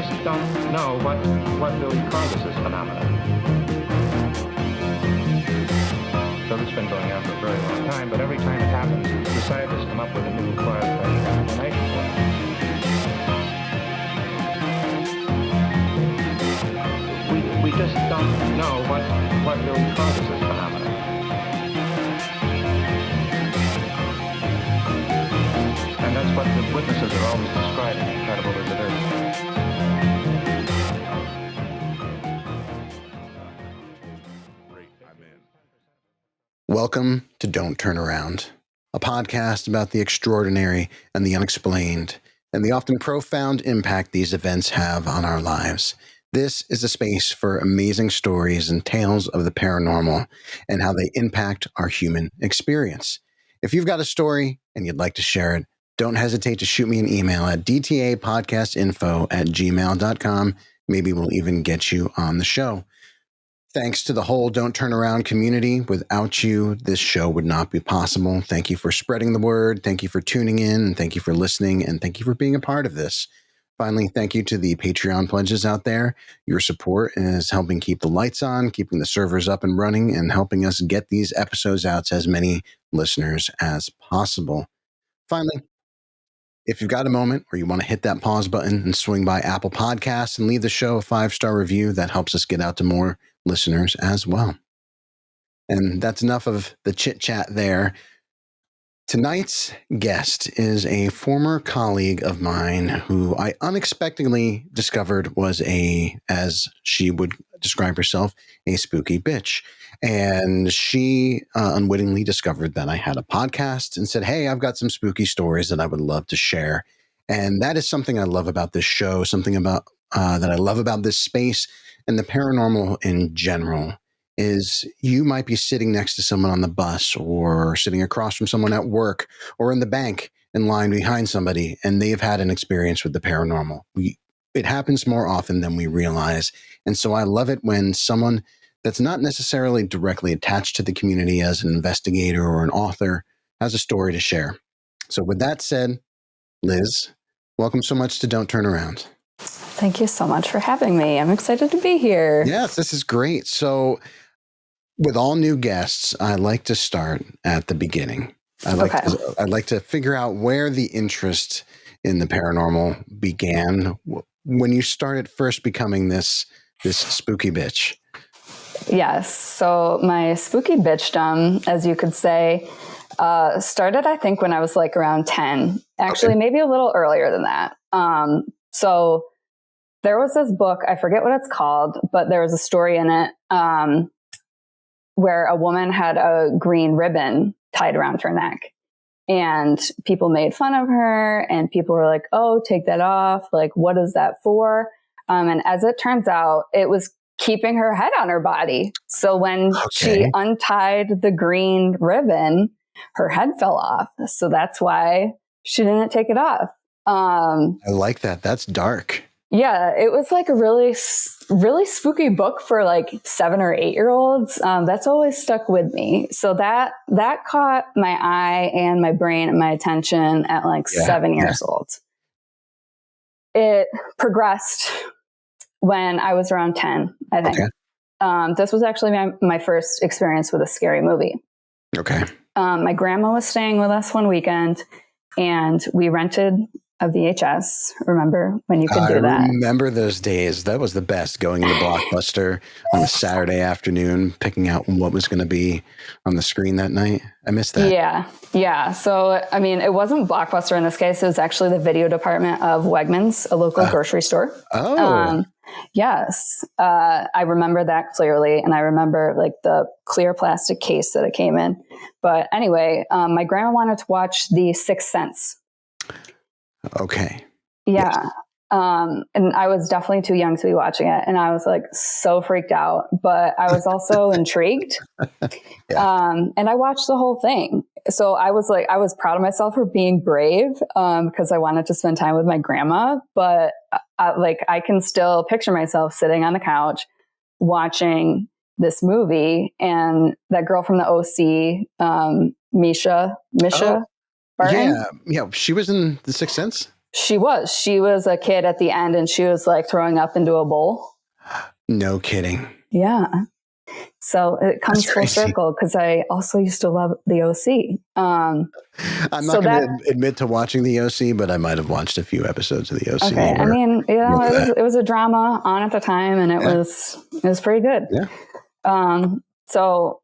just don't know what really causes this phenomenon. So this has been going on for a very long time, but every time it happens, the scientists come up with a new far-fetched explanation for it. We just don't know what really causes this phenomenon. And that's what the witnesses are always describing, incredible as it is. Welcome to Don't Turn Around, a podcast about the extraordinary and the unexplained, and the often profound impact these events have on our lives. This is a space for amazing stories and tales of the paranormal and how they impact our human experience. If you've got a story and you'd like to share it, don't hesitate to shoot me an email at dtapodcastinfo@gmail.com. Maybe we'll even get you on the show. Thanks to the whole Don't Turn Around community. Without you, this show would not be possible. Thank you for spreading the word. Thank you for tuning in, and thank you for listening, and thank you for being a part of this. Finally, thank you to the Patreon pledges out there. Your support is helping keep the lights on, keeping the servers up and running, and helping us get these episodes out to as many listeners as possible. Finally, if you've got a moment or you want to hit that pause button and swing by Apple Podcasts and leave the show a 5-star review, that helps us get out to more listeners as well. And that's enough of the chit chat there. Tonight's guest is a former colleague of mine who I unexpectedly discovered was as she would describe herself, a spooky bitch. And she unwittingly discovered that I had a podcast and said, hey, I've got some spooky stories that I would love to share. And that is something I love about this show, something about that I love about this space and the paranormal in general. Is you might be sitting next to someone on the bus or sitting across from someone at work or in the bank in line behind somebody, and they've had an experience with the paranormal. It happens more often than we realize. And so I love it when someone that's not necessarily directly attached to the community as an investigator or an author has a story to share. So with that said, Liz, welcome so much to Don't Turn Around. Thank you so much for having me. I'm excited to be here. Yes, this is great. So with all new guests, I like to start at the beginning. I'd like to figure out where the interest in the paranormal began when you started first becoming this spooky bitch. Yes. So my spooky bitchdom, as you could say, started, I think, when I was like around 10. Actually, okay. Maybe a little earlier than that. So there was this book, I forget what it's called, but there was a story in it where a woman had a green ribbon tied around her neck. And people made fun of her, and people were like, oh, take that off. Like, what is that for? And as it turns out, it was keeping her head on her body. So when she untied the green ribbon, her head fell off. So that's why she didn't take it off. I like that. That's dark. Yeah, it was like a really, really spooky book for like 7 or 8-year-olds. That's always stuck with me. So that caught my eye and my brain and my attention at like 7 years old. It progressed when I was around 10, I think. Okay. This was actually my first experience with a scary movie. Okay. My grandma was staying with us one weekend, and we rented a VHS. Remember when you could do that? I remember those days. That was the best, going into Blockbuster on a Saturday afternoon, picking out what was going to be on the screen that night. I missed that. Yeah. So, I mean, it wasn't Blockbuster in this case. It was actually the video department of Wegmans, a local grocery store. Yes. I remember that clearly. And I remember like the clear plastic case that it came in. But anyway, my grandma wanted to watch The Sixth Sense. Okay. Yeah. Yes. And I was definitely too young to be watching it. And I was like so freaked out, but I was also intrigued. And I watched the whole thing. So I was proud of myself for being brave, because I wanted to spend time with my grandma, but I can still picture myself sitting on the couch watching this movie, and that girl from the OC, Misha. Yeah, she was in The Sixth Sense. She was a kid at the end, and she was like throwing up into a bowl. No kidding. Yeah. So it comes full circle because I also used to love the OC. I'm not going to admit to watching the OC, but I might have watched a few episodes of the OC. Okay. I mean, it was a drama on at the time, and it was pretty good. Yeah. So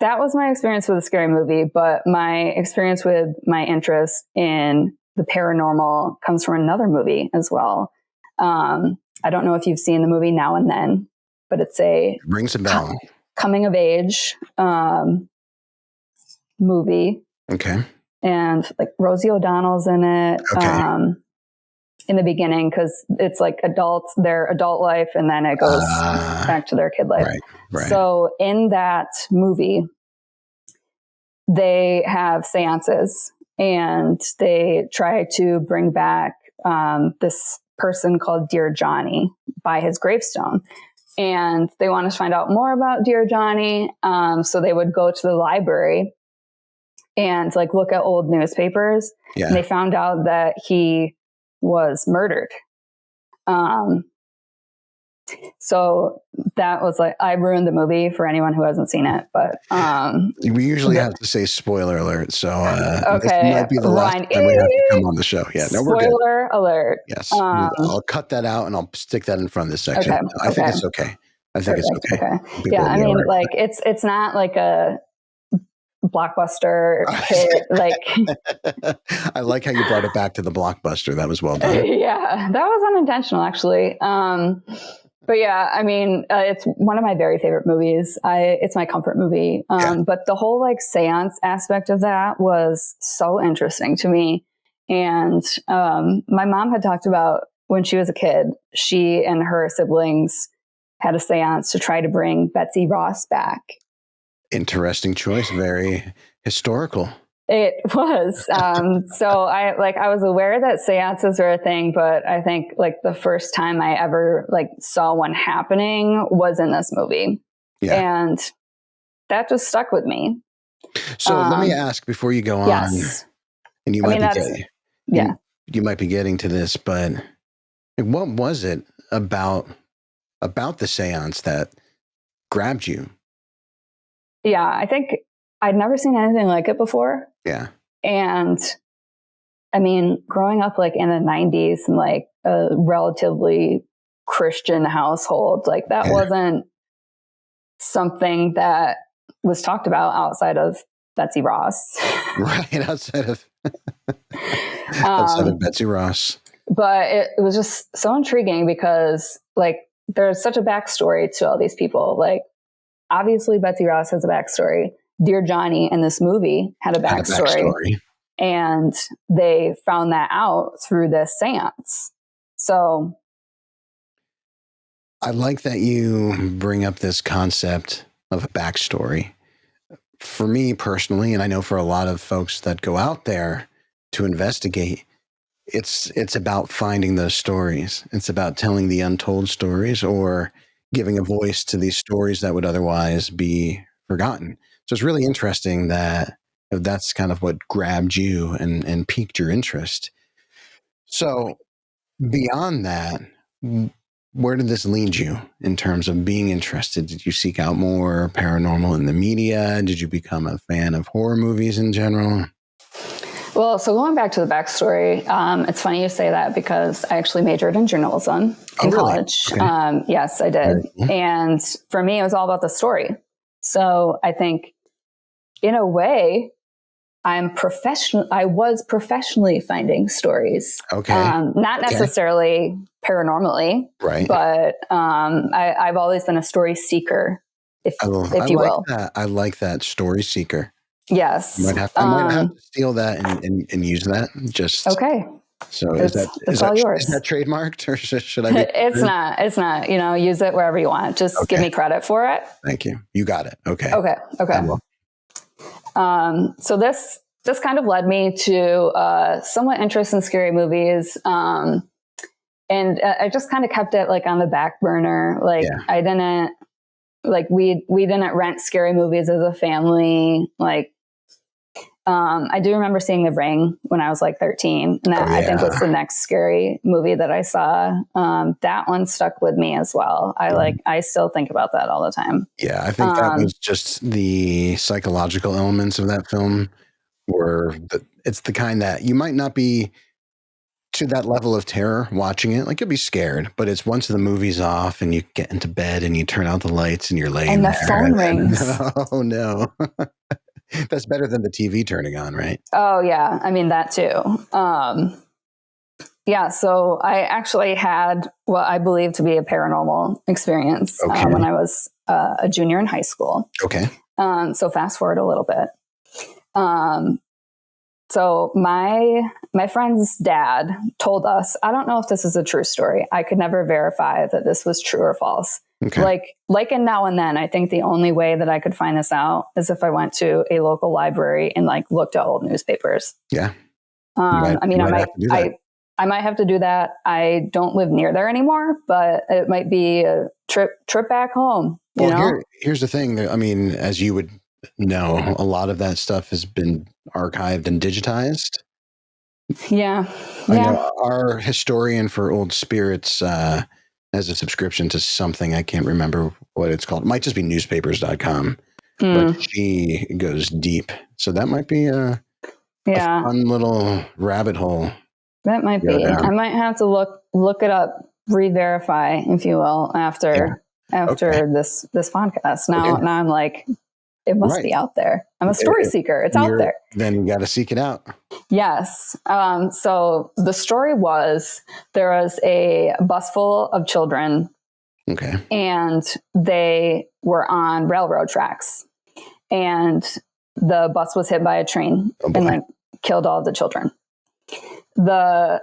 that was my experience with a scary movie, but my experience with my interest in the paranormal comes from another movie as well. I don't know if you've seen the movie Now and Then, but it's rings a bell. Coming of age movie. Okay. And like Rosie O'Donnell's in it. Okay. In the beginning, because it's like their adult life, and then it goes back to their kid life. Right. So in that movie, they have seances, and they try to bring back this person called Dear Johnny by his gravestone. And they want to find out more about Dear Johnny. So they would go to the library and like look at old newspapers. Yeah. And they found out that he was murdered. So that was like, I ruined the movie for anyone who hasn't seen it, but we usually have to say spoiler alert. So okay, this might be the last time we have to come on the show. Yeah, no, we're good. Spoiler alert. Yes, I'll cut that out and I'll stick that in front of this section. Okay, I think it's okay. It's okay. Yeah, I mean, like it's not like a blockbuster hit, like I like how you brought it back to the blockbuster. That was well done. Yeah, that was unintentional, actually. But yeah, I mean, it's one of my very favorite movies. It's my comfort movie. But the whole like seance aspect of that was so interesting to me. And my mom had talked about when she was a kid, she and her siblings had a seance to try to bring Betsy Ross back. Interesting choice. Very historical. It was. So I was aware that seances are a thing, but I think like the first time I ever like saw one happening was in this movie. Yeah. And that just stuck with me. So let me ask before you go on, yes. And you might be getting to this, but what was it about the seance that grabbed you? Yeah, I think I'd never seen anything like it before. Yeah. And I mean, growing up like in the 90s and like a relatively Christian household, like that wasn't something that was talked about outside of Betsy Ross. Right, outside of Betsy Ross. But it was just so intriguing because like there's such a backstory to all these people. Like obviously Betsy Ross has a backstory. Dear Johnny in this movie had a backstory. And they found that out through this seance. So I like that you bring up this concept of a backstory. For me personally, and I know for a lot of folks that go out there to investigate, it's about finding those stories. It's about telling the untold stories or giving a voice to these stories that would otherwise be forgotten. So it's really interesting that that's kind of what grabbed you and piqued your interest. So beyond that, where did this lead you in terms of being interested? Did you seek out more paranormal in the media? Did you become a fan of horror movies in general? Well, so going back to the backstory, it's funny you say that because I actually majored in journalism in college. Okay. Yes, I did. And for me, it was all about the story. So I think in a way, I was professionally finding stories. Okay. Not necessarily paranormally, right? But I've always been a story seeker, if you will. I like that, story seeker. Yes. I might have to steal that and use that. Just okay. So is that all yours? Is that trademarked or should I be? It's not. You know, use it wherever you want. Just give me credit for it. Thank you. You got it. Okay. So this kind of led me to somewhat interest in scary movies. And I just kind of kept it like on the back burner. Like I didn't like we didn't rent scary movies as a family. Like I do remember seeing The Ring when I was like 13. And that, I think, was the next scary movie that I saw. That one stuck with me as well. I still think about that all the time. Yeah, I think that was just the psychological elements of that film it's the kind that you might not be to that level of terror watching it. Like, you'll be scared, but it's once the movie's off and you get into bed and you turn out the lights and you're laying there. And the phone rings. Oh, no. That's better than the TV turning on, right? Oh, yeah. I mean, that too. Yeah. So I actually had what I believe to be a paranormal experience when I was a junior in high school. Okay. So fast forward a little bit. So my friend's dad told us, I don't know if this is a true story. I could never verify that this was true or false. Okay. Like in Now and Then, I think the only way that I could find this out is if I went to a local library and like looked at old newspapers. Yeah. I might have to do that. I don't live near there anymore, but it might be a trip back home. Here's the thing. I mean, as you would know, a lot of that stuff has been archived and digitized. Yeah. I know our historian for old spirits has a subscription to something. I can't remember what it's called. It might just be newspapers.com, but she goes deep. So that might be a fun little rabbit hole. That might be. I might have to look it up, re-verify, if you will, after this podcast. Now I'm like, it must be out there. I'm a story seeker. It's out there. Then you got to seek it out. Yes. So the story was, there was a bus full of children. Okay. And they were on railroad tracks, and the bus was hit by a train and like killed all of the children. What's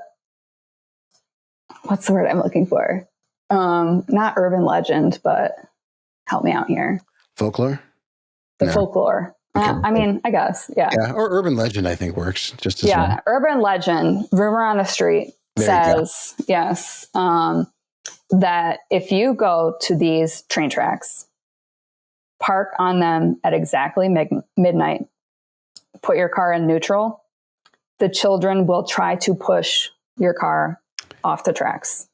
the word I'm looking for? Not urban legend, but help me out here. Folklore? Folklore. Okay. I mean, I guess. Yeah. Yeah. Or urban legend, I think, works just as well. Urban legend, rumor on the street says, yes, that if you go to these train tracks, park on them at exactly midnight, put your car in neutral, the children will try to push your car off the tracks.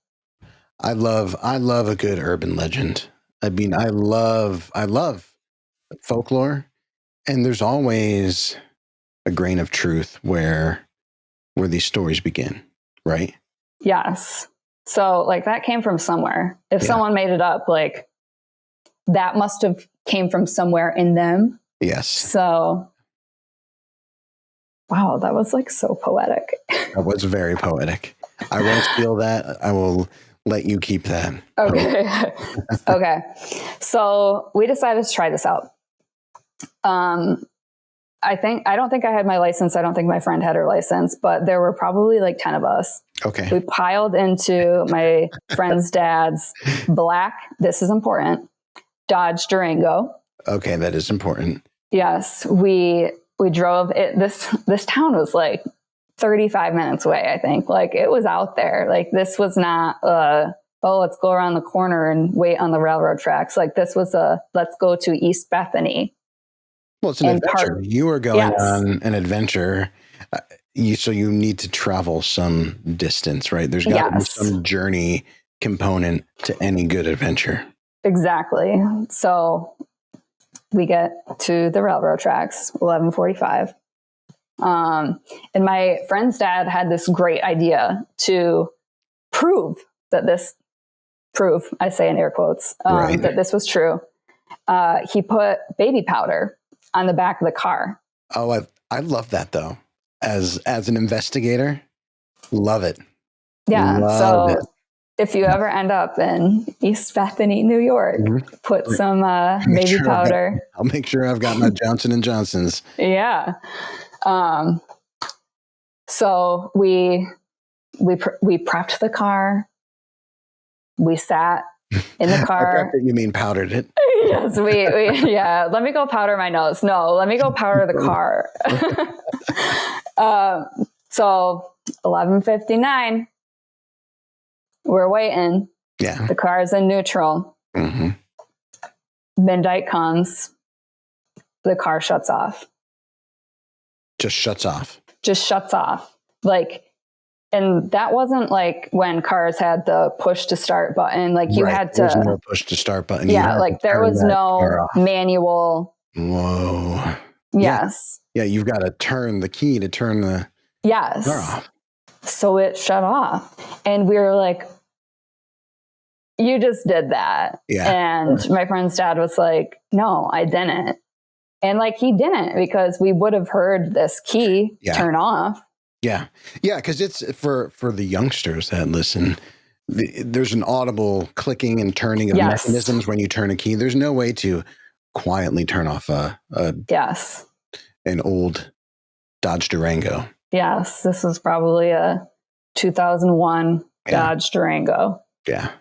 I love a good urban legend. I mean, I love folklore, and there's always a grain of truth where these stories begin, right? Yes. So like that came from somewhere. If someone made it up, like that must have came from somewhere in them. Yes. So wow, that was like so poetic. That was very poetic. I won't steal that. I will let you keep that. Okay. Okay. So we decided to try this out. I don't think I had my license. I don't think my friend had her license, but there were probably like 10 of us. Okay. We piled into my friend's dad's black, this is important, Dodge Durango. Okay, that is important. Yes. We drove it. This town was like 35 minutes away, I think. Like it was out there. Like this was not let's go around the corner and wait on the railroad tracks. Like this was let's go to East Bethany. Well, it's an adventure. You are going on an adventure. So you need to travel some distance, right? There's got to be some journey component to any good adventure. Exactly. So we get to the railroad tracks, 11:45. And my friend's dad had this great idea to prove, I say in air quotes, that this was true. He put baby powder on the back of the car. Oh, I love that though. As an investigator, love it. Yeah. If you ever end up in East Bethany, New York, put some baby powder. I'll make sure I've got my Johnson & Johnson's. Yeah. So we prepped the car. We sat in the car. I bet that you mean powdered it. Yes, let me go powder my nose. No, let me go powder the car. So 11:59, we're waiting. Yeah. The car is in neutral. Mm-hmm. Midnight comes. The car shuts off. just shuts off. Just shuts off. Like, and that wasn't like when cars had the push to start button. Like you had to. There's no push to start button. Yeah, like there was no manual. Whoa. Yes. Yeah, you've got to turn the key to turn the car off. So it shut off. And we were like, you just did that. Yeah. And my friend's dad was like, no, I didn't. And like he didn't, because we would have heard this key turn off. Yeah. Yeah, because it's for the youngsters that listen, there's an audible clicking and turning of mechanisms when you turn a key. There's no way to quietly turn off an old Dodge Durango. Yes, this is probably a 2001 Dodge Durango. Yeah.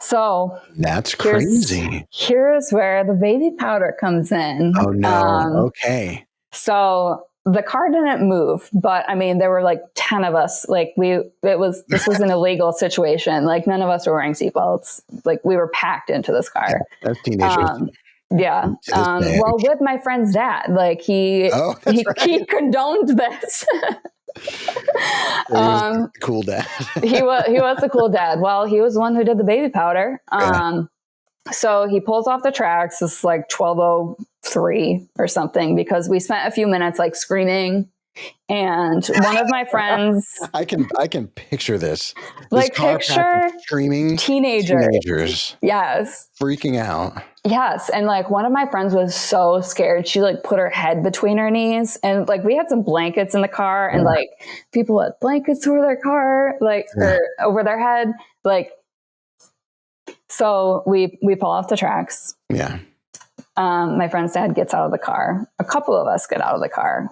So that's crazy. Here's where the baby powder comes in. Oh no. Okay. So the car didn't move, but I mean, there were like 10 of us. Like this was an illegal situation. Like none of us were wearing seatbelts. Like we were packed into this car. Yeah, that's teenagers. Well, with my friend's dad, like he condoned this. He was the cool dad. he was the cool dad. Well, he was the one who did the baby powder. So he pulls off the tracks. It's like 12:03 or something, because we spent a few minutes like screaming. And one of my friends, I can picture this. Like picture screaming teenagers. Yes. Freaking out. Yes. And like one of my friends was so scared. She like put her head between her knees, and like we had some blankets in the car, and like people had blankets over their car, like or over their head. Like, so we pull off the tracks. Yeah. My friend's dad gets out of the car. A couple of us get out of the car.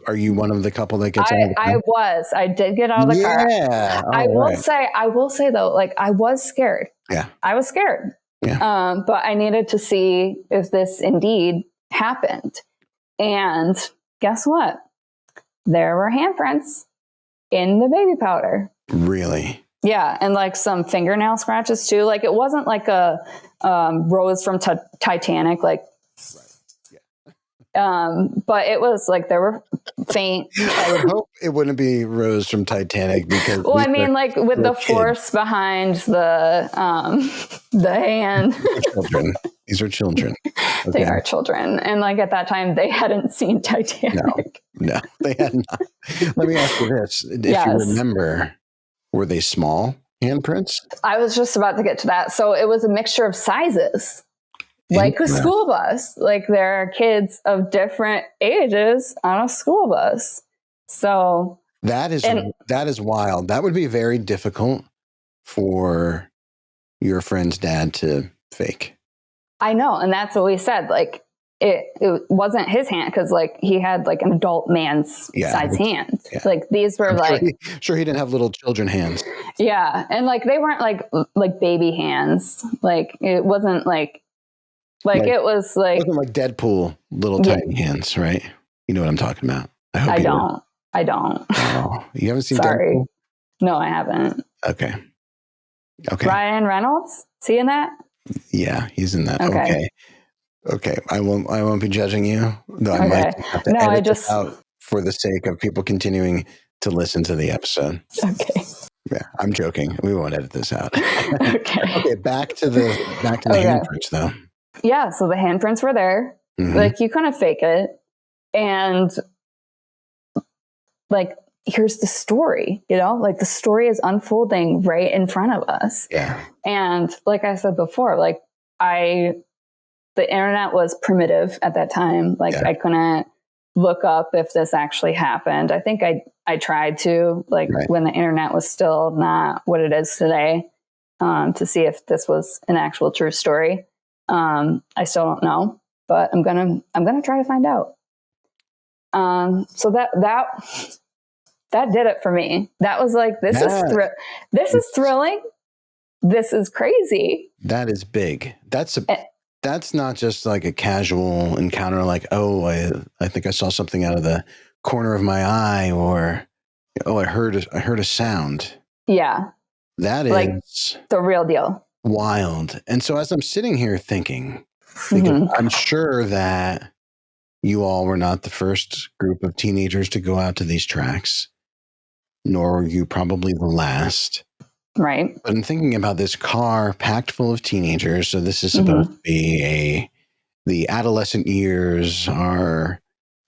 Are you one of the couple that gets out of the car? I did get out of the car. Yeah. I will say though, like I was scared. Yeah. I was scared. Yeah. But I needed to see if this indeed happened. And guess what? There were handprints in the baby powder. Really? Yeah. And like some fingernail scratches too. Like it wasn't like a Rose from Titanic, like, but it was like there were faint. I would hope it wouldn't be Rose from Titanic, because well, I mean, like with the force behind the hand. Children. These are children. Okay. They are children, and like at that time, they hadn't seen Titanic. No, they had not. Let me ask you this: if you remember, were they small handprints? I was just about to get to that. So it was a mixture of sizes. Like a school bus. Like there are kids of different ages on a school bus. So that is wild. That would be very difficult for your friend's dad to fake. I know. And that's what we said. Like it wasn't his hand, because like he had like an adult man's size hand. Yeah. Like these were sure he didn't have little children hands. Yeah. And like they weren't like baby hands. Like it wasn't like it was like... It wasn't like Deadpool, little tiny hands, right? You know what I'm talking about. I don't. Oh, you haven't seen Sorry. Deadpool? No, I haven't. Okay. Ryan Reynolds? Is he in that? Yeah, he's in that. Okay. I won't be judging you. Though I might have to edit this out for the sake of people continuing to listen to the episode. Okay. Yeah, I'm joking. We won't edit this out. Okay, back to the handprints though. Yeah, so the handprints were there. Mm-hmm. Like you couldn't fake it. And like here's the story, like the story is unfolding right in front of us. Yeah. And like I said before, like the internet was primitive at that time. Like I couldn't look up if this actually happened. I think I tried to, when the internet was still not what it is today, to see if this was an actual true story. I still don't know, but I'm gonna try to find out. So that did it for me. That was like, this is thrilling. This is crazy. That is big. That's not just like a casual encounter. Like, I think I saw something out of the corner of my eye, or I heard a sound. Yeah, that is like the real deal. Wild. And so as I'm sitting here thinking, I'm sure that you all were not the first group of teenagers to go out to these tracks, nor were you probably the last. Right. But I'm thinking about this car packed full of teenagers. So this is supposed to be the adolescent years are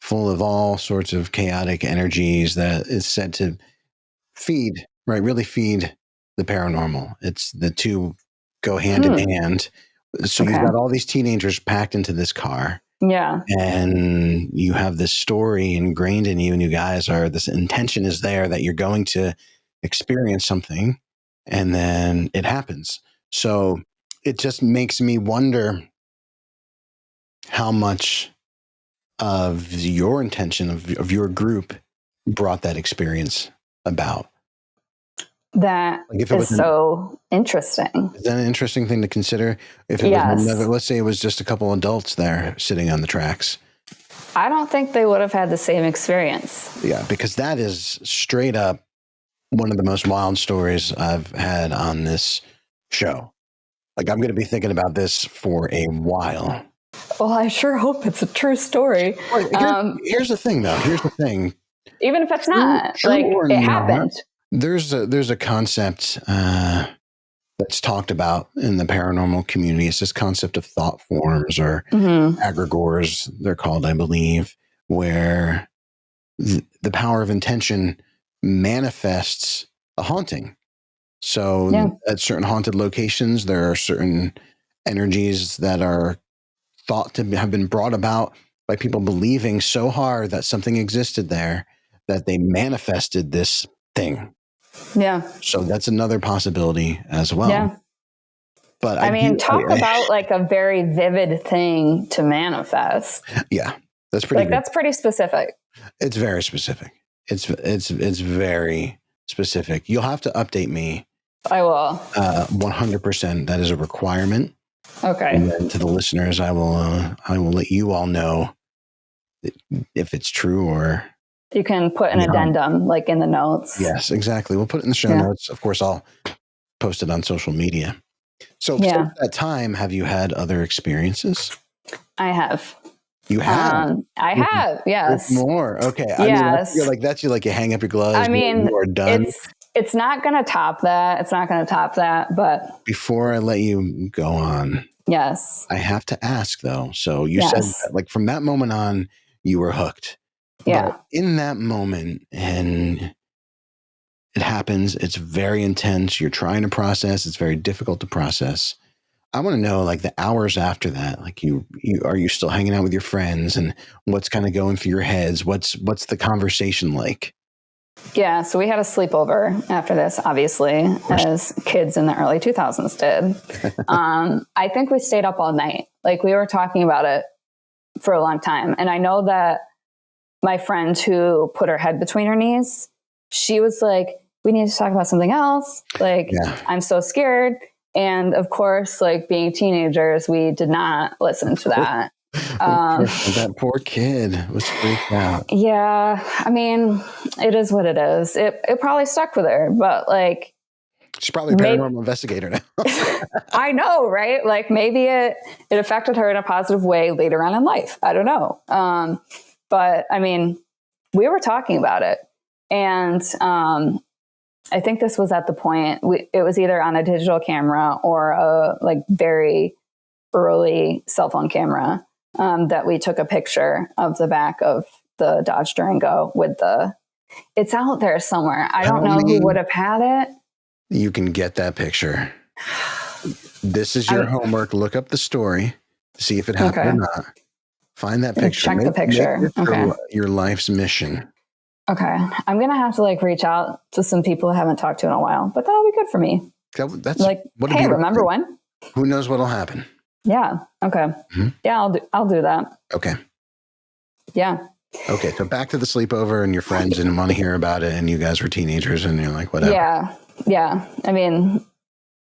full of all sorts of chaotic energies that is said to really feed the paranormal. It's the two go hand in hand. So you've got all these teenagers packed into this car. Yeah. And you have this story ingrained in you, and you guys this intention is there that you're going to experience something, and then it happens. So it just makes me wonder how much of your intention of your group brought that experience about. That is so interesting. Is that an interesting thing to consider? If it was let's say it was just a couple adults there sitting on the tracks. I don't think they would have had the same experience. Yeah, because that is straight up one of the most wild stories I've had on this show. Like, I'm going to be thinking about this for a while. Well, I sure hope it's a true story. Here's the thing, though. Here's the thing. Even if it's not, it happened. There's a concept that's talked about in the paranormal community. It's this concept of thought forms, or egregores, they're called, I believe, where the power of intention manifests a haunting. So at certain haunted locations, there are certain energies that are thought to have been brought about by people believing so hard that something existed there that they manifested this thing. Yeah. So that's another possibility as well. Yeah. But I mean, talk about like a very vivid thing to manifest. Yeah. That's pretty good. That's pretty specific. It's very specific. It's very specific. You'll have to update me. I will. 100%. That is a requirement. Okay. And then to the listeners, I will let you all know if it's true, or you can put an addendum like in the notes. Yes, exactly. We'll put it in the show notes. Of course, I'll post it on social media. So since that time, have you had other experiences? I have. You have? I have, yes. More. Okay. Yes. I mean, that's you hang up your gloves. I mean, you are done. It's not going to top that. It's not going to top that. But before I let you go on, yes, I have to ask though. So you said that, from that moment on, you were hooked. Yeah. But in that moment, and it happens, it's very intense. You're trying to process. It's very difficult to process. I want to know, the hours after that, are you still hanging out with your friends, and what's kind of going through your heads? What's the conversation like? Yeah. So we had a sleepover after this, obviously, as kids in the early 2000s did. I think we stayed up all night. We were talking about it for a long time. And I know that my friend who put her head between her knees, she was like, we need to talk about something else. I'm so scared. And of course, being teenagers, we did not listen to that. That poor kid was freaked out. Yeah. I mean, it is what it is. It probably stuck with her, but she's probably a paranormal investigator now. I know, right? Maybe it affected her in a positive way later on in life. I don't know. But I mean, we were talking about it, and I think this was at the point it was either on a digital camera or a very early cell phone camera that we took a picture of the back of the Dodge Durango with it's out there somewhere. I don't know who would have had it. You can get that picture. This is your homework. Look up the story, see if it happened or not. Find that picture. Check the picture. Make your life's mission. Okay. I'm going to have to reach out to some people I haven't talked to in a while, but that'll be good for me. That's hey, remember when? Who knows what'll happen? Yeah. Okay. Mm-hmm. Yeah, I'll do that. Okay. Yeah. Okay. So back to the sleepover, and your friends didn't want to hear about it, and you guys were teenagers, and you're like, whatever. Yeah. Yeah. I mean,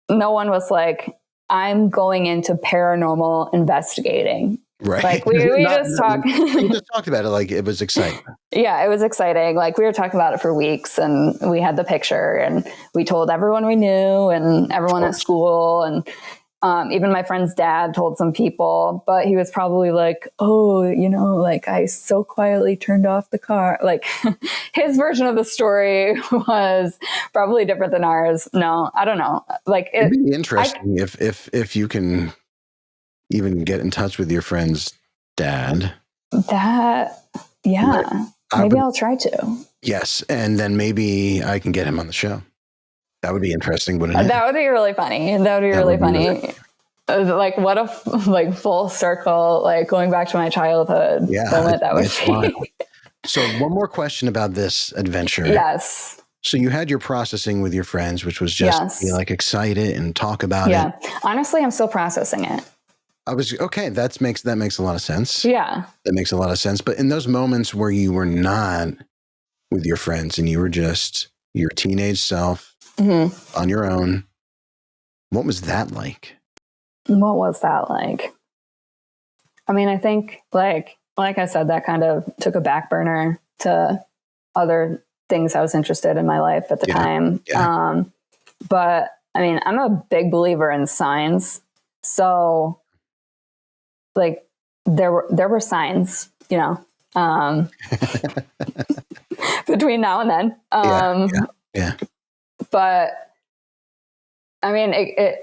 no one was like, I'm going into paranormal investigating. Right. We just talked. We just talked about it it was exciting. Yeah, it was exciting. We were talking about it for weeks, and we had the picture, and we told everyone we knew and everyone at school. And Even my friend's dad told some people, but he was probably like, oh, like I so quietly turned off the car. Like his version of the story was probably different than ours. No, I don't know. Like it'd be interesting if you can even get in touch with your friend's dad. Maybe I'll try to. Yes. And then maybe I can get him on the show. That would be interesting, wouldn't it? That would be really funny. Like what a full circle, like going back to my childhood moment. That would be. So one more question about this adventure. Yes. So you had your processing with your friends, which was just be like excited and talk about it. Yeah. Honestly, I'm still processing it. That makes a lot of sense. Yeah. That makes a lot of sense. But in those moments where you were not with your friends and you were just your teenage self on your own, what was that like? What was that like? I mean, I think like I said, that kind of took a back burner to other things I was interested in my life at the time. Yeah. But I mean, I'm a big believer in signs. So like there were signs, between now and then. Yeah. But I mean, it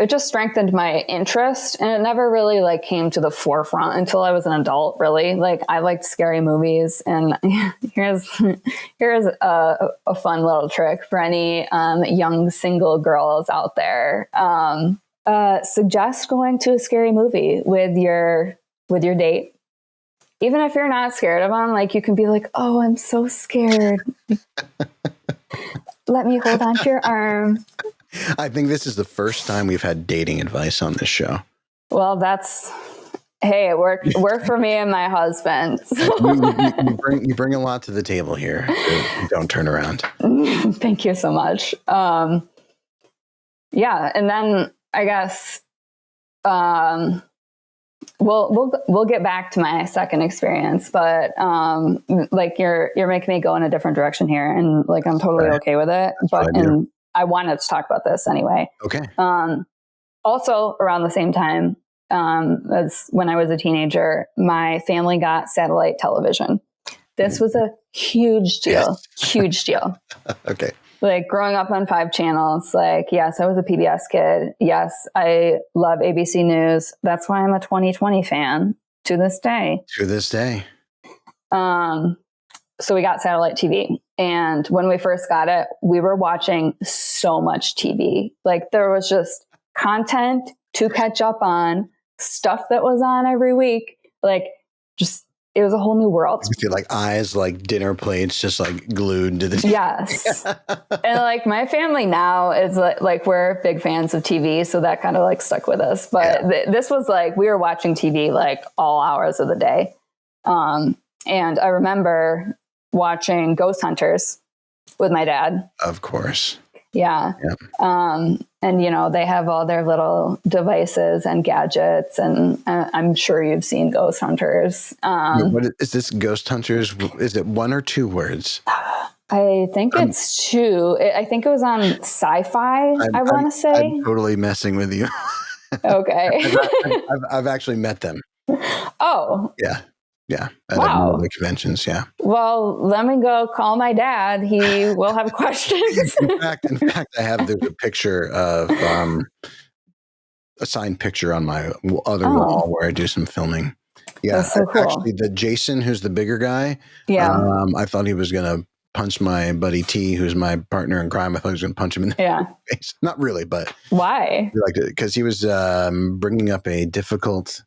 just strengthened my interest, and it never really like came to the forefront until I was an adult, really. Like I liked scary movies, and here's a fun little trick for any young single girls out there. Suggest going to a scary movie with your date. Even if you're not scared of them, like you can be like, oh, I'm so scared. Let me hold on to your arm. I think this is the first time we've had dating advice on this show. Well, it worked for me and my husband. You bring a lot to the table here. Don't turn around. Thank you so much. And then I guess we'll get back to my second experience, but like you're making me go in a different direction here, and like I'm totally okay with it. And I wanted to talk about this anyway. Okay. Also around the same time as when I was a teenager, my family got satellite television. This was a huge deal. Huge deal. Okay. Like growing up on 5 channels, like, yes, I was a PBS kid. Yes, I love ABC News. That's why I'm a 2020 fan to this day. So we got satellite TV. And when we first got it, we were watching so much TV. Like there was just content to catch up on, stuff that was on every week. Like just, it was a whole new world. You feel like eyes, like dinner plates, just like glued to the. Yes. And like my family now is like we're big fans of TV. So that kind of like stuck with us. But this was like, we were watching TV like all hours of the day. And I remember watching Ghost Hunters with my dad. Of course. Yeah. And, they have all their little devices and gadgets, and I'm sure you've seen Ghost Hunters. What is this Ghost Hunters? Is it 1 or 2 words? I think it's 2. I think it was on Sci-Fi, I want to say. I'm totally messing with you. Okay. I've actually met them. Oh. Yeah. Yeah. At the conventions. Yeah. Well, let me go call my dad. He will have questions. In fact, there's a picture of a signed picture on my other wall where I do some filming. Yeah. That's so cool. Actually, the Jason, who's the bigger guy. Yeah. I thought he was going to punch my buddy T, who's my partner in crime. I thought he was going to punch him in the face. Not really, but. Why? Because he was bringing up a difficult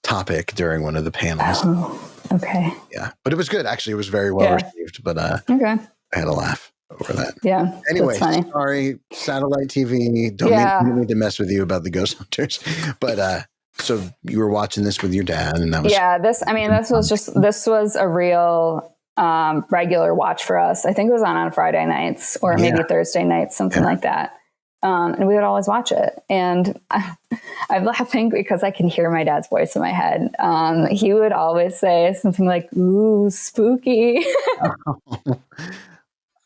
topic during one of the panels. Oh, okay. Yeah, but it was good. Actually, it was very well received. But okay, I had a laugh over that. Yeah. Anyway, sorry, satellite TV. Don't need to mess with you about the Ghost Hunters. But so you were watching this with your dad, and that was this was a real regular watch for us. I think it was on Friday nights or maybe Thursday nights, something like that. And we would always watch it. And I'm laughing because I can hear my dad's voice in my head. He would always say something like, ooh, spooky.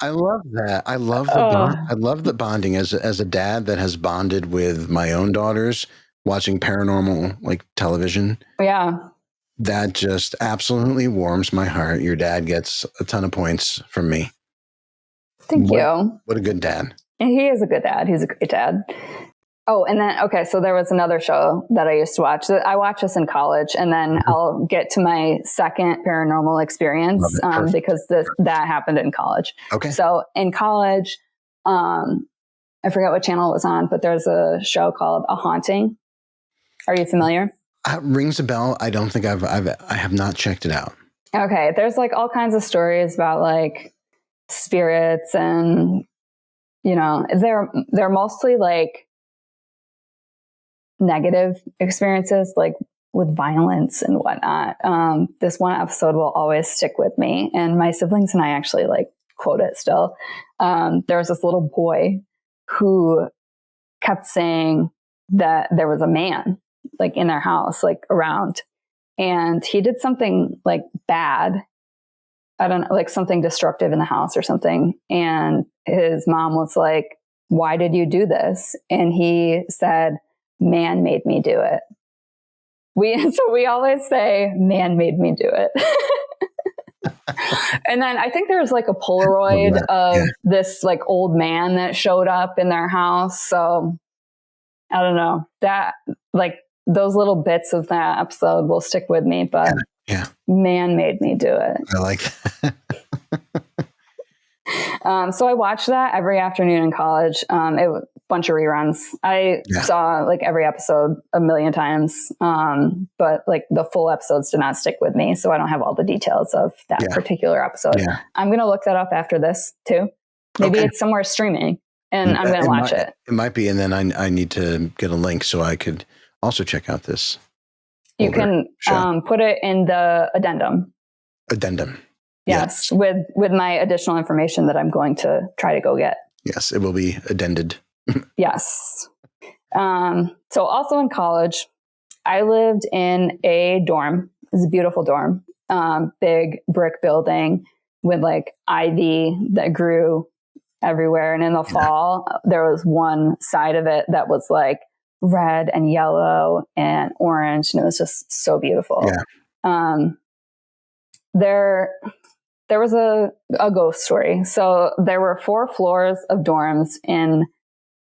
I love that. I love the I love the bonding as a dad that has bonded with my own daughters watching paranormal like television. Yeah. That just absolutely warms my heart. Your dad gets a ton of points from me. Thank you. What a good dad. And he is a good dad. He's a great dad. Oh, and then, okay, so there was another show that I used to watch. I watched this in college, and then I'll get to my second paranormal experience because that happened in college. Okay. So in college, I forget what channel it was on, but there's a show called A Haunting. Are you familiar? Rings a bell. I don't think I have not checked it out. Okay. There's like all kinds of stories about like spirits, and you know, they're mostly like negative experiences, like with violence and whatnot. This one episode will always stick with me, and my siblings and I actually like quote it still. There was this little boy who kept saying that there was a man like in their house, like around, and he did something like bad. I don't know, like something destructive in the house or something. And his mom was like, "Why did you do this?" And he said, "Man made me do it." So we always say, "Man made me do it." And then I think there was like a Polaroid of this like old man that showed up in their house. So I don't know, that like those little bits of that episode will stick with me, but man made me do it. I like that. So I watched that every afternoon in college. It was a bunch of reruns. I saw like every episode a million times. But like the full episodes did not stick with me. So I don't have all the details of that particular episode. Yeah. I'm going to look that up after this too. Maybe it's somewhere streaming and I'm going to watch it. It might be. And then I need to get a link so I could also check out this. You can put it in the addendum. Yes. With my additional information that I'm going to try to go get. Yes, it will be addended. Yes. So also in college, I lived in a dorm. It was a beautiful dorm, big brick building with like ivy that grew everywhere. And in the fall, there was one side of it that was like red and yellow and orange. And it was just so beautiful. Yeah. There was a ghost story. So there were 4 floors of dorms in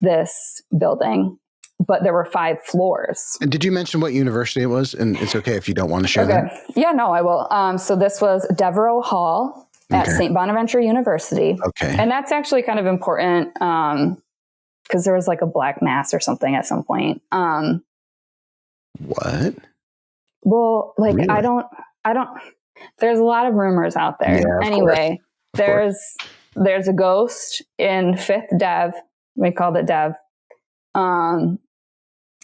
this building, but there were 5 floors. And did you mention what university it was? And it's okay if you don't want to share that. Yeah, no, I will. So this was Devereux Hall at St. Bonaventure University. Okay. And that's actually kind of important because there was like a black mass or something at some point. What? Well, like, really? I don't, there's a lot of rumors out there. Yeah, anyway, there's a ghost in 5th Dev. We called it Dev.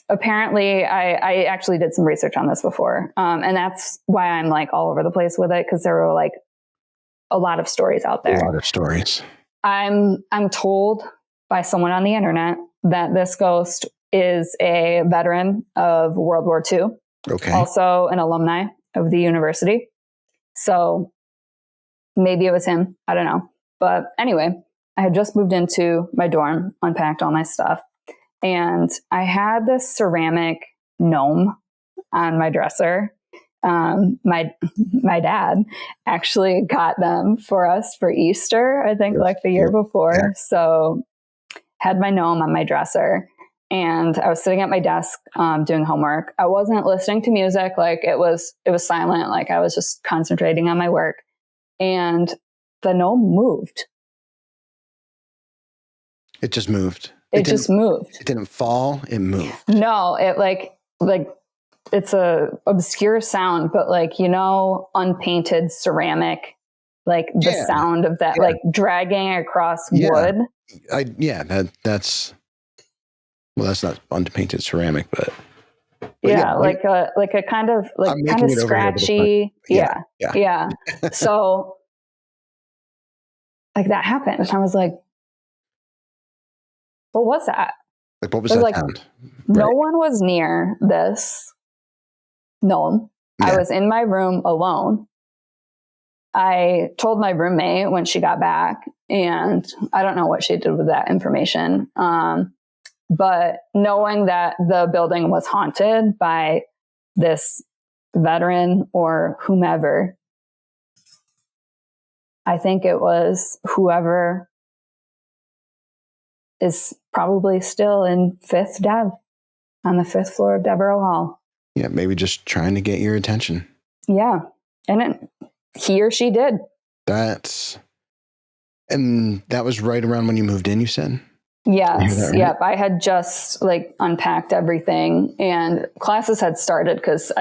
Apparently I actually did some research on this before. And that's why I'm like all over the place with it. Cause there were like a lot of stories out there. A lot of stories. I'm told by someone on the internet that this ghost is a veteran of World War II. Okay. Also an alumni of the university. So maybe it was him. I don't know. But anyway, I had just moved into my dorm, unpacked all my stuff, and I had this ceramic gnome on my dresser. My dad actually got them for us for Easter, I think like the year before. Yeah. So had my gnome on my dresser, and I was sitting at my desk doing homework. I wasn't listening to music. Like it was silent. Like I was just concentrating on my work, and the gnome moved. It just moved. It just moved. It didn't fall. It moved. No, it like it's a obscure sound, but like, you know, unpainted ceramic, like the sound of that, like dragging across wood. That's not unpainted ceramic, but like a kind of scratchy. Yeah. So like that happened. And I was like, what was that? Like, what was that sound? No one was near this gnome. Yeah. I was in my room alone. I told my roommate when she got back, and I don't know what she did with that information. But knowing that the building was haunted by this veteran or whomever, I think it was whoever is probably still in 5th Dev on the 5th floor of Devereaux Hall. Yeah, maybe just trying to get your attention. Yeah. And he or she did. And that was right around when you moved in, you said? Yes. Right? Yep. I had just unpacked everything, and classes had started because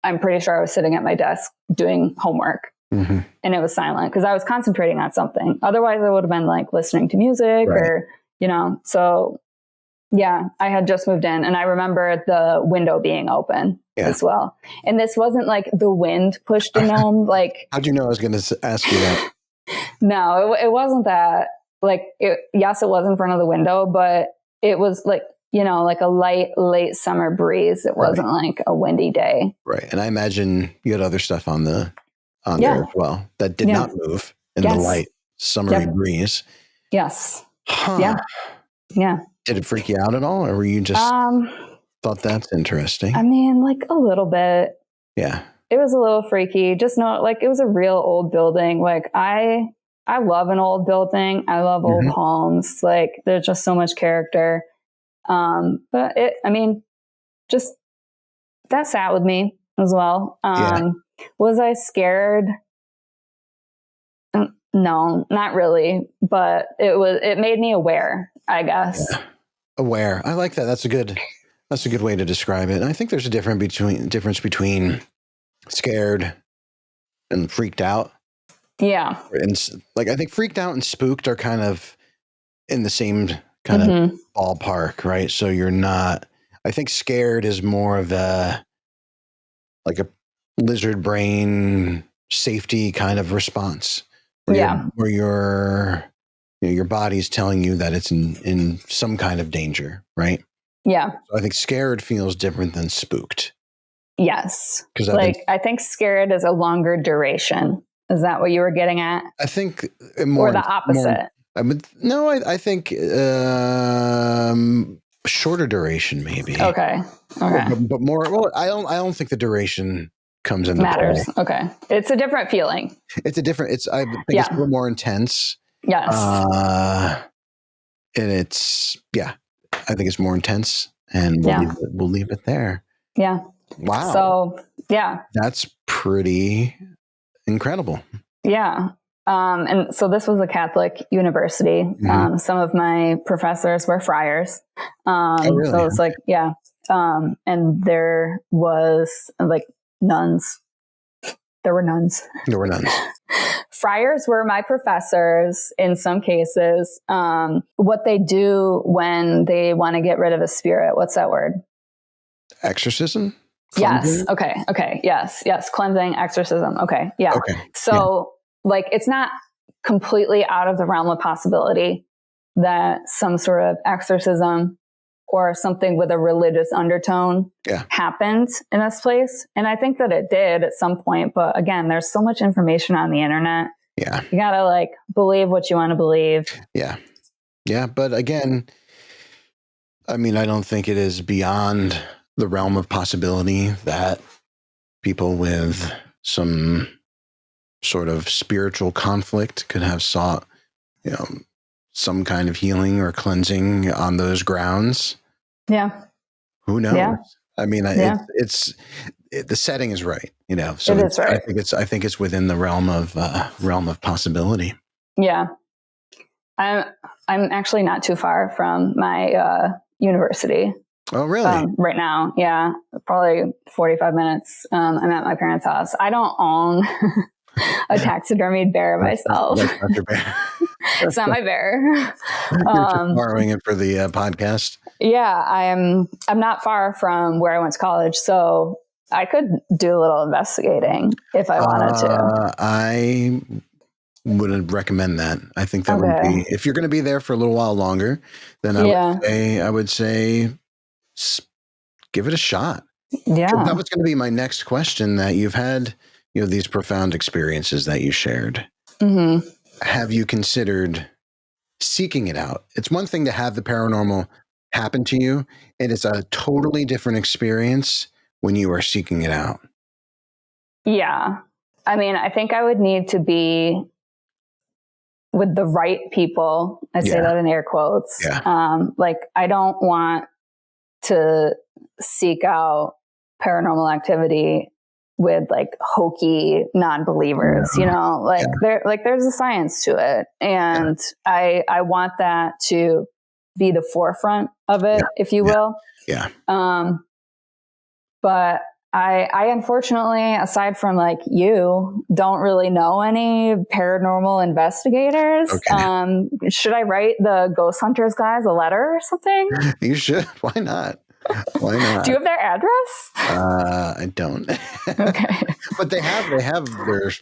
I'm pretty sure I was sitting at my desk doing homework, and it was silent because I was concentrating on something. Otherwise I would have been listening to music or, so yeah, I had just moved in, and I remember the window being open as well. And this wasn't the wind pushed the gnome. How'd you know I was going to ask you that? No, it wasn't that. Yes, it was in front of the window, but it was a light, late summer breeze. It wasn't a windy day. Right. And I imagine you had other stuff on there as well that did not move in the light summery breeze. Yes. Huh. Yeah. Yeah. Did it freak you out at all? Or were you just thought that's interesting? I mean, a little bit. Yeah. It was a little freaky. Just know, it was a real old building. I love an old building. I love old homes. There's just so much character. But just that sat with me as well. Was I scared? No, not really. But it made me aware, I guess. Yeah. Aware. I like that. That's a good way to describe it. And I think there's a difference between scared and freaked out. Yeah. And I think freaked out and spooked are kind of in the same kind of ballpark, right? So you're not, I think scared is more of a lizard brain safety kind of response. Where your body's telling you that it's in some kind of danger, right? Yeah. So I think scared feels different than spooked. Yes. Because I think scared is a longer duration. Is that what you were getting at? I think more, or the opposite. I think shorter duration, maybe. Okay. But more. Well, I don't think the duration comes into matters. play. Okay, it's a different feeling. I think it's a little more intense. Yes. And I think it's more intense, and we'll leave it there. Yeah. Wow. So yeah, that's pretty incredible. Yeah. And so this was a Catholic university. Some of my professors were friars. Really? So it's and there was nuns. There were nuns. Friars were my professors in some cases. What they do when they want to get rid of a spirit, what's that word? Exorcism? Yes. Okay. Yes. Cleansing, exorcism. Okay. Yeah. Okay. So it's not completely out of the realm of possibility that some sort of exorcism or something with a religious undertone happened in this place. And I think that it did at some point. But again, there's so much information on the internet. Yeah. You got to believe what you want to believe. Yeah. Yeah. But again, I don't think it is beyond the realm of possibility that people with some sort of spiritual conflict could have sought, some kind of healing or cleansing on those grounds. Yeah. Who knows? Yeah. It's the setting is right, so it is right. I think it's within the realm of possibility. Yeah. I'm actually not too far from my university. Oh, really? Right now. Yeah. Probably 45 minutes. I'm at my parents' house. I don't own a taxidermied bear myself. That's not your bear. It's not my bear. You're just borrowing it for the podcast. Yeah. I'm not far from where I went to college, so I could do a little investigating if I wanted to. I wouldn't recommend that. I think that would be, if you're going to be there for a little while longer, then I would say give it a shot. Yeah. That was going to be my next question, that you've had, these profound experiences that you shared, have you considered seeking it out? It's one thing to have the paranormal happen to you, and it's a totally different experience when you are seeking it out. Yeah. I mean, I think I would need to be with the right people. I say that in air quotes. Yeah. Like, I don't want to seek out paranormal activity with like hokey non-believers, there's a science to it. And I want that to be the forefront of it, if you will. Yeah. But I unfortunately, aside from like you, don't really know any paranormal investigators. Okay. Should I write the ghost hunters guys a letter or something? You should. Why not? Why not? Do you have their address? I don't. Okay. But they have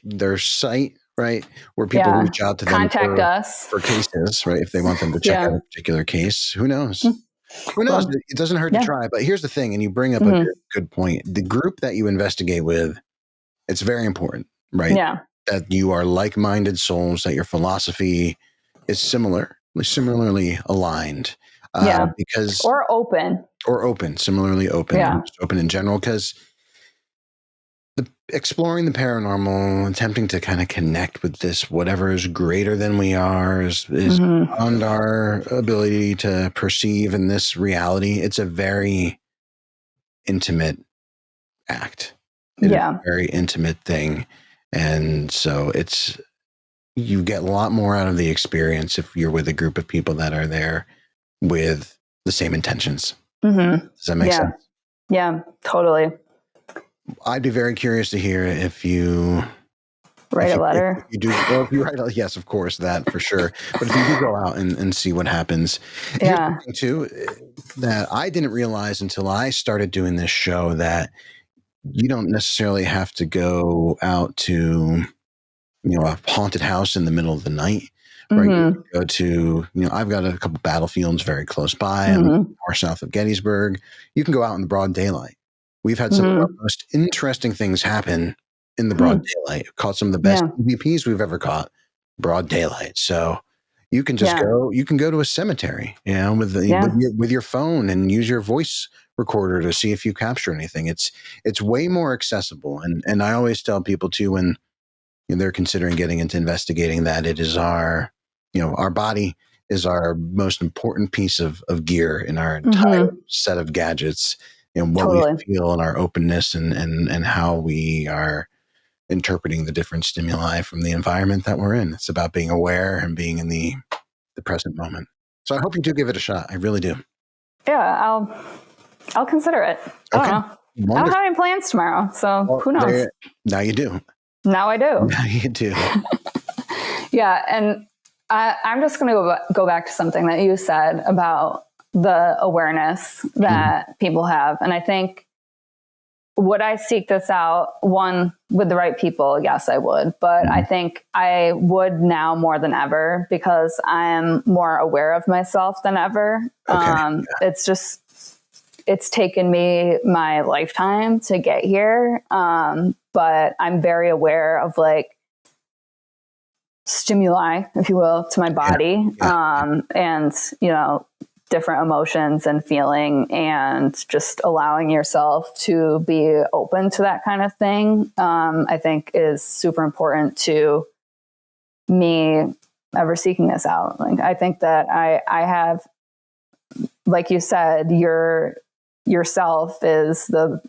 their site, right, where people reach out to them, contact us for cases, right? If they want them to check out a particular case, who knows? Who knows? Well, it doesn't hurt to try. But here's the thing, and you bring up a good point. The group that you investigate with, it's very important, right? Yeah. That you are like-minded souls, that your philosophy is similarly aligned. Because similarly open, just open in general, because exploring the paranormal, attempting to kind of connect with this, whatever is greater than we are, is beyond our ability to perceive in this reality. It's a very intimate act. It is a very intimate thing. And so you get a lot more out of the experience if you're with a group of people that are there with the same intentions. Does that make sense? Yeah, totally. I'd be very curious to hear if you write a letter. If you do, or if you write, yes, of course, that for sure. But if you do go out and see what happens, here's the thing too, that I didn't realize until I started doing this show, that you don't necessarily have to go out to, a haunted house in the middle of the night. Right. You go to, I've got a couple battlefields very close by. I'm more south of Gettysburg. You can go out in the broad daylight. We've had some of our most interesting things happen in the broad daylight. Caught some of the best EVPs we've ever caught, broad daylight. So you can just go. You can go to a cemetery, with your phone, and use your voice recorder to see if you capture anything. It's way more accessible. And I always tell people too, when they're considering getting into investigating, that it is our body is our most important piece of gear in our entire set of gadgets, and what we feel, and our openness, and how we are interpreting the different stimuli from the environment that we're in. It's about being aware and being in the present moment. So I hope you do give it a shot. I really do. Yeah, I'll consider it. I don't know. Wonderful. I don't have any plans tomorrow, so who knows? Now you do. Now I do. Now you do. Yeah, and I'm just going to go back to something that you said about the awareness that people have. And I think, would I seek this out? One, with the right people? Yes, I would. But I think I would now more than ever, because I am more aware of myself than ever. It's taken me my lifetime to get here. But I'm very aware of like stimuli, if you will, to my body. And, different emotions and feeling, and just allowing yourself to be open to that kind of thing, I think is super important to me ever seeking this out. Like, I think that I have, like you said, yourself is the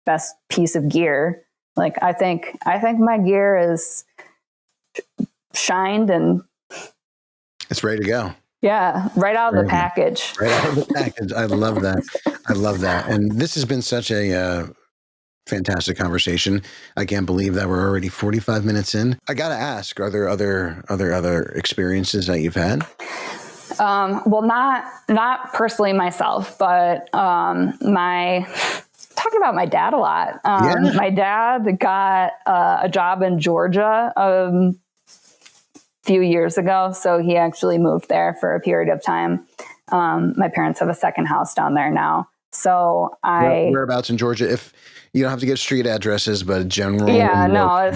best piece of gear. Like, I think my gear is shined and it's ready to go. Yeah, right out of the package. Right out of the package. I love that. I love that. And this has been such a fantastic conversation. I can't believe that we're already 45 minutes in. I got to ask, are there other experiences that you've had? Well, not personally myself, but talking about my dad a lot. My dad got a job in Georgia few years ago. So he actually moved there for a period of time. My parents have a second house down there now. So whereabouts in Georgia? If you don't have to give street addresses, but general. Yeah, no,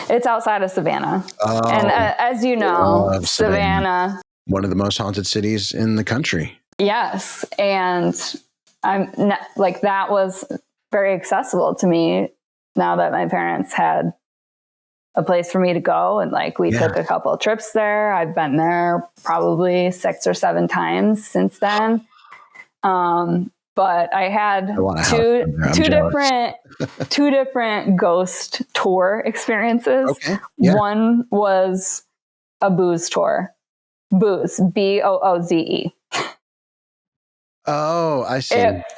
it's outside of Savannah. Oh, and as you know, Savannah, one of the most haunted cities in the country. Yes. And that was very accessible to me now that my parents had a place for me to go. And we took a couple of trips there. I've been there probably 6 or 7 times since then. But I had two different ghost tour experiences. Okay. Yeah. One was a booze tour. Booze, Booze. Oh, I see.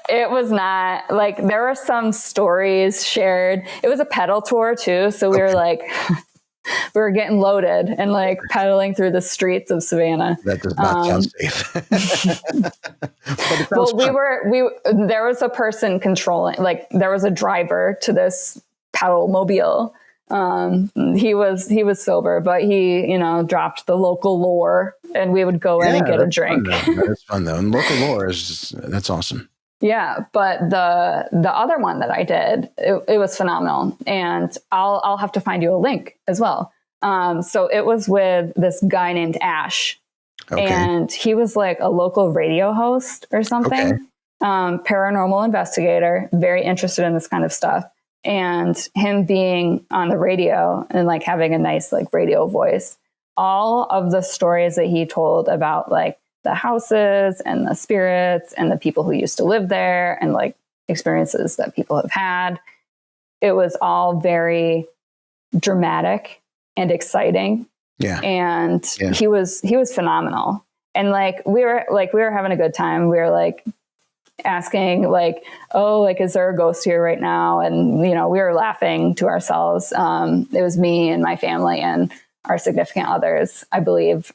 It was not there were some stories shared. It was a pedal tour too. So we were we were getting loaded and pedaling through the streets of Savannah. That does not sound safe. Well, there was a person controlling, there was a driver to this pedal mobile. He was sober, but he, dropped the local lore and we would go in and get a drink. That's fun though. And local lore that's awesome. Yeah. But the other one that I did, it was phenomenal, and I'll have to find you a link as well. So it was with this guy named Ash, and he was a local radio host or something, paranormal investigator, very interested in this kind of stuff. And him being on the radio and having a nice radio voice, all of the stories that he told about the houses and the spirits and the people who used to live there and experiences that people have had, it was all very dramatic and exciting. Yeah. And he was phenomenal. And we were having a good time. We were asking is there a ghost here right now? And, we were laughing to ourselves. It was me and my family and our significant others, I believe.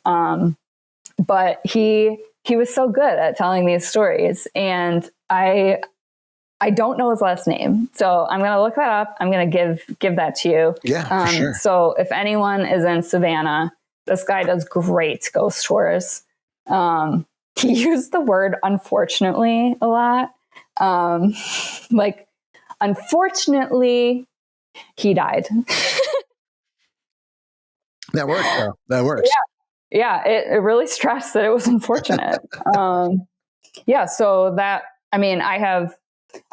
But he was so good at telling these stories, and I don't know his last name, so I'm going to look that up. I'm going to give that to you. Yeah, for sure. So if anyone is in Savannah, this guy does great ghost tours. He used the word "unfortunately" a lot. Unfortunately, he died. That works, though. That works. Yeah. It really stressed that it was unfortunate. So that, I have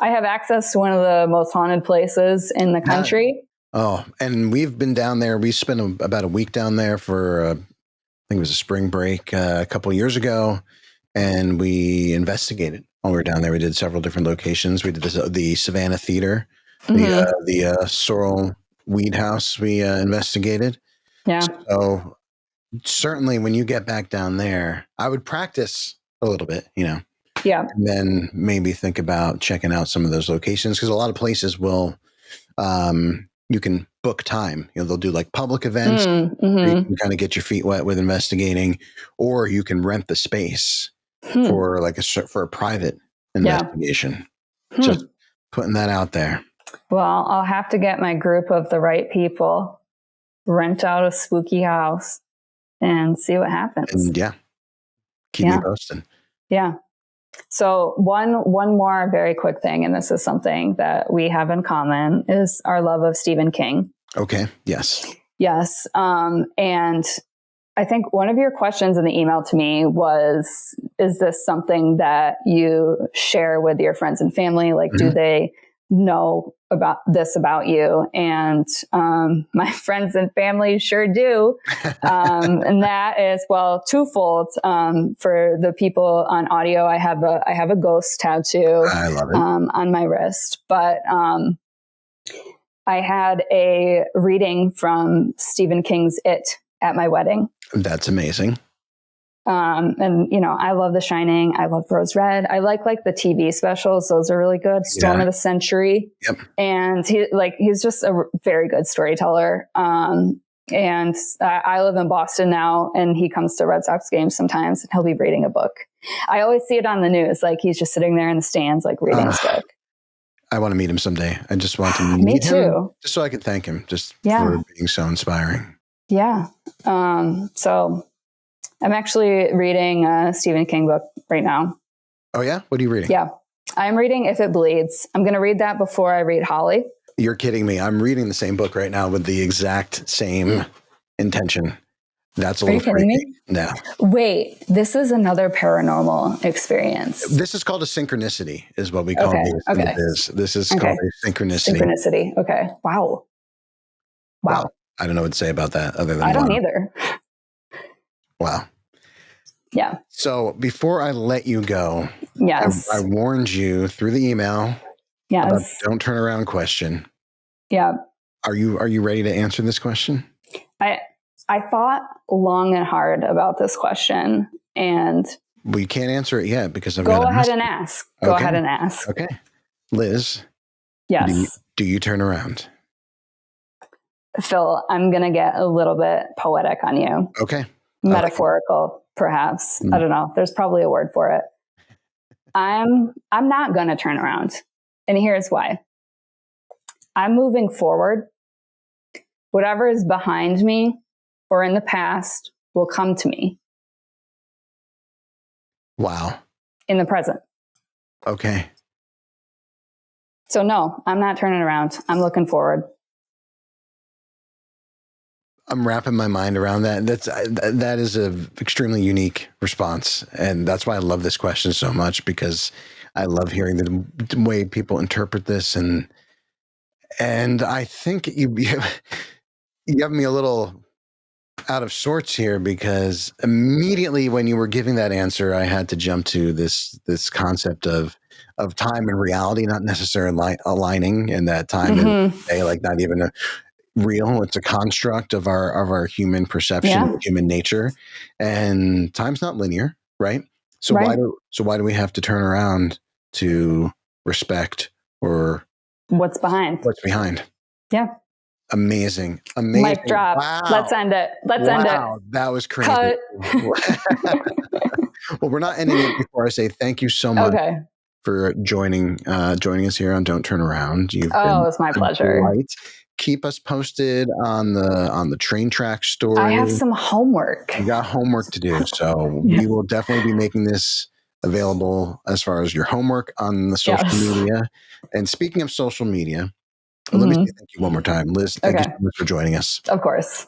access to one of the most haunted places in the country. Oh, and we've been down there. We spent about a week down there for, I think it was a spring break a couple of years ago. And we investigated while we were down there. We did several different locations. We did the Savannah Theater, the Sorrel Weed House we investigated. Yeah. So certainly when you get back down there, I would practice a little bit, Yeah. And then maybe think about checking out some of those locations, because a lot of places will, you can book time. They'll do public events. Where you can kind of get your feet wet with investigating, or you can rent the space for for a private investigation. Just putting that out there. Well, I'll have to get my group of the right people, rent out a spooky house, and see what happens. And keep me posted. Yeah. So one more very quick thing, and this is something that we have in common, is our love of Stephen King. Okay. Yes. Yes. And I think one of your questions in the email to me was, is this something that you share with your friends and family? Do they know about you? And my friends and family sure do. And that is, twofold. For the people on audio, I have a ghost tattoo. I love it. On my wrist. But I had a reading from Stephen King's It at my wedding. That's amazing. And I love The Shining. I love Rose Red. I like the TV specials. Those are really good. Storm of the Century. Yep. And he's just a very good storyteller. And I live in Boston now, and he comes to Red Sox games sometimes, and he'll be reading a book. I always see it on the news. He's just sitting there in the stands, reading his book. I want to meet him someday. I just want to meet him just so I can thank him for being so inspiring. Yeah. So I'm actually reading a Stephen King book right now. Oh yeah? What are you reading? Yeah. I'm reading If It Bleeds. I'm going to read that before I read Holly. You're kidding me. I'm reading the same book right now with the exact same intention. That's a little freaky. Me? No. Wait, this is another paranormal experience. This is called a synchronicity, is what we call these. Okay. This is called a synchronicity. Synchronicity. Okay. Wow. I don't know what to say about that other than I don't either. Wow. Yeah. So before I let you go, yes, I warned you through the email. Yes. About the don't turn around question. Yeah. Are you ready to answer this question? I thought long and hard about this question, and we can't answer it yet because I've go ahead and ask. Go ahead and ask. Okay, Liz. Yes. Do you turn around? Phil, I'm gonna get a little bit poetic on you. Okay. Metaphorical, perhaps. I don't know. There's probably a word for it. I'm not gonna turn around, and here's why. I'm moving forward. Whatever is behind me or in the past will come to me. Wow. In the present. Okay. So no, I'm not turning around. I'm looking forward. I'm wrapping my mind around that. That is an extremely unique response. And that's why I love this question so much, because I love hearing the way people interpret this. And I think you have me a little out of sorts here, because immediately when you were giving that answer, I had to jump to this concept of time and reality not necessarily aligning, and that time and like not even real. It's a construct of our human perception, human nature, and time's not linear, right? So why do we have to turn around to respect or what's behind? Yeah. Amazing. Mic drop. Wow. Let's end it. End it. That was crazy. Cut. Well, we're not ending it before I say thank you so much for joining us here on Don't Turn Around. It's my pleasure. Delight. Keep us posted on the train track story. I have some homework. You got homework to do. So we will definitely be making this available as far as your homework on the social media. And speaking of social media, let me say thank you one more time. Liz, thank you so much for joining us. Of course.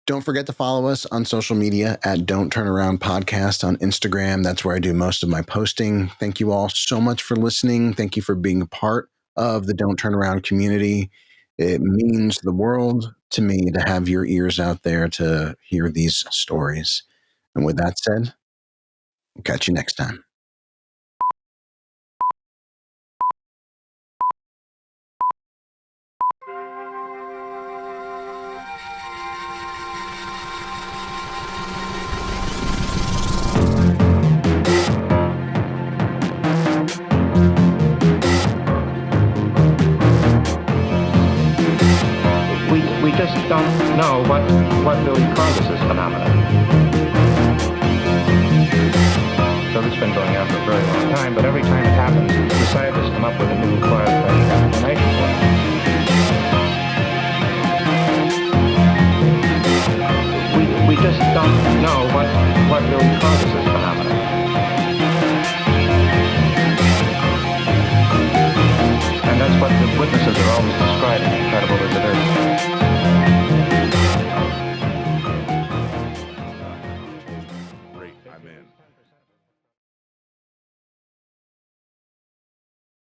Don't forget to follow us on social media at Don't Turn Around Podcast on Instagram. That's where I do most of my posting. Thank you all so much for listening. Thank you for being a part of the Don't Turn Around community. It means the world to me to have your ears out there to hear these stories. And with that said, we'll catch you next time. We just don't know what really causes this phenomenon. So it's been going on for a very long time, but every time it happens, the scientists come up with a new qualified explanation for it.